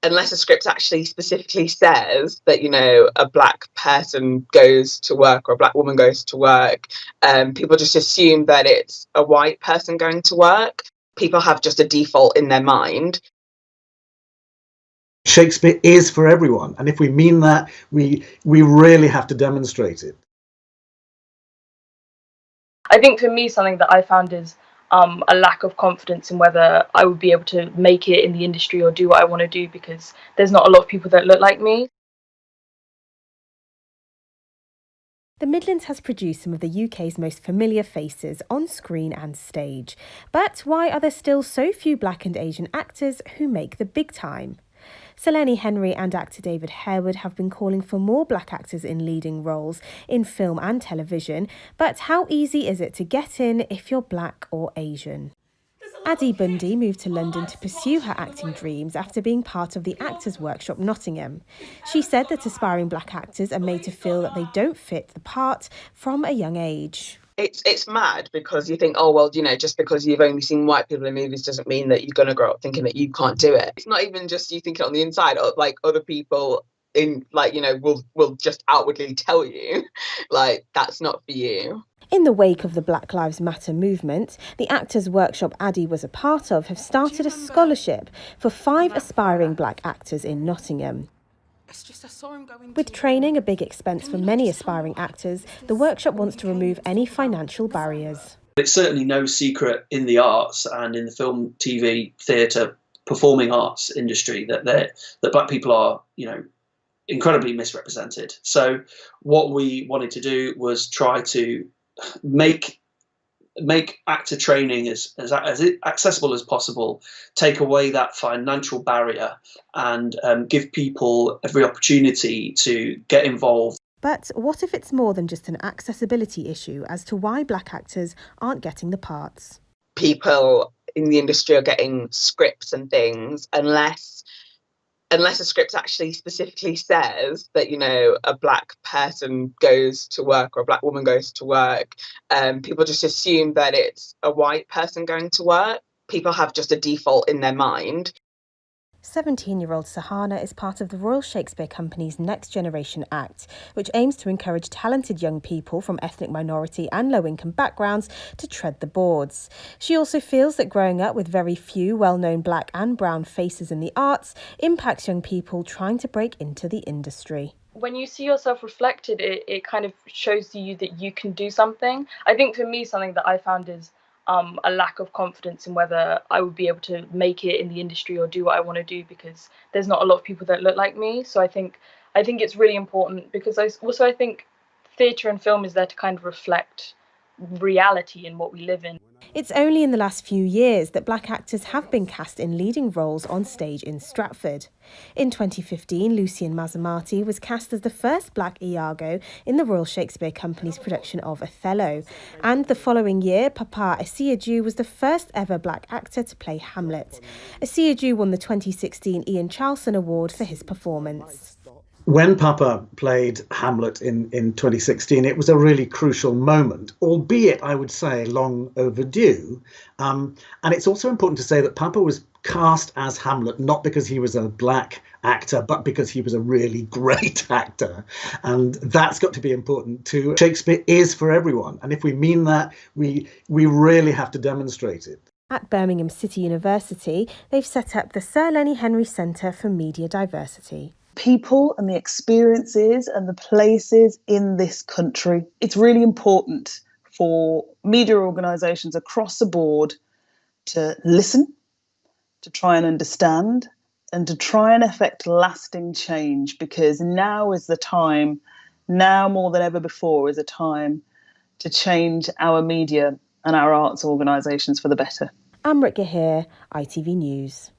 unless a script actually specifically says that, a black person goes to work or a black woman goes to work, people just assume that it's a white person going to work. People have just a default in their mind. Shakespeare is for everyone, and if we mean that, we really have to demonstrate it. I think for me, something that I found is a lack of confidence in whether I would be able to make it in the industry or do what I want to do, because there's not a lot of people that look like me. The Midlands has produced some of the UK's most familiar faces on screen and stage. But why are there still so few black and Asian actors who make the big time? Selene Henry and actor David Harewood have been calling for more black actors in leading roles in film and television, but how easy is it to get in if you're black or Asian? Addie Bundy moved to London to pursue her acting dreams after being part of the Actors Workshop Nottingham. She said that aspiring black actors are made to feel that they don't fit the part from a young age. It's mad because you think, oh, well, just because you've only seen white people in movies doesn't mean that you're going to grow up thinking that you can't do it. It's not even just you thinking on the inside, or like other people in will just outwardly tell you like that's not for you. In the wake of the Black Lives Matter movement, the Actors Workshop Addie was a part of have started a scholarship for 5 aspiring black actors in Nottingham. With training a big expense for many aspiring actors, the workshop wants to remove any financial barriers. It's certainly no secret in the arts and in the film, TV, theatre, performing arts industry that black people are, incredibly misrepresented. So what we wanted to do was try to make actor training as accessible as possible, take away that financial barrier, and give people every opportunity to get involved. But what if it's more than just an accessibility issue as to why black actors aren't getting the parts? People in the industry are getting scripts and things unless a script actually specifically says that, a black person goes to work or a black woman goes to work. People just assume that it's a white person going to work. People have just a default in their mind. 17-year-old Sahana is part of the Royal Shakespeare Company's Next Generation Act, which aims to encourage talented young people from ethnic minority and low-income backgrounds to tread the boards. She also feels that growing up with very few well-known black and brown faces in the arts impacts young people trying to break into the industry. When you see yourself reflected, it kind of shows you that you can do something. I think for me, something that I found is a lack of confidence in whether I would be able to make it in the industry or do what I want to do, because there's not a lot of people that look like me. So I think it's really important, because I think theatre and film is there to kind of reflect reality and what we live in. It's only in the last few years that black actors have been cast in leading roles on stage in Stratford. In 2015, Lucien Masamati was cast as the first black Iago in the Royal Shakespeare Company's production of Othello. And the following year, Papa Esiagu was the first ever black actor to play Hamlet. Esiagu won the 2016 Ian Charleson Award for his performance. When Papa played Hamlet in 2016, it was a really crucial moment, albeit, I would say, long overdue. And it's also important to say that Papa was cast as Hamlet not because he was a black actor, but because he was a really great actor. And that's got to be important too. Shakespeare is for everyone. And if we mean that, we really have to demonstrate it. At Birmingham City University, they've set up the Sir Lenny Henry Centre for Media Diversity. People and the experiences and the places in this country. It's really important for media organisations across the board to listen, to try and understand, and to try and effect lasting change, because now is the time, now more than ever before, is a time to change our media and our arts organisations for the better. Amrit Gahir, ITV News.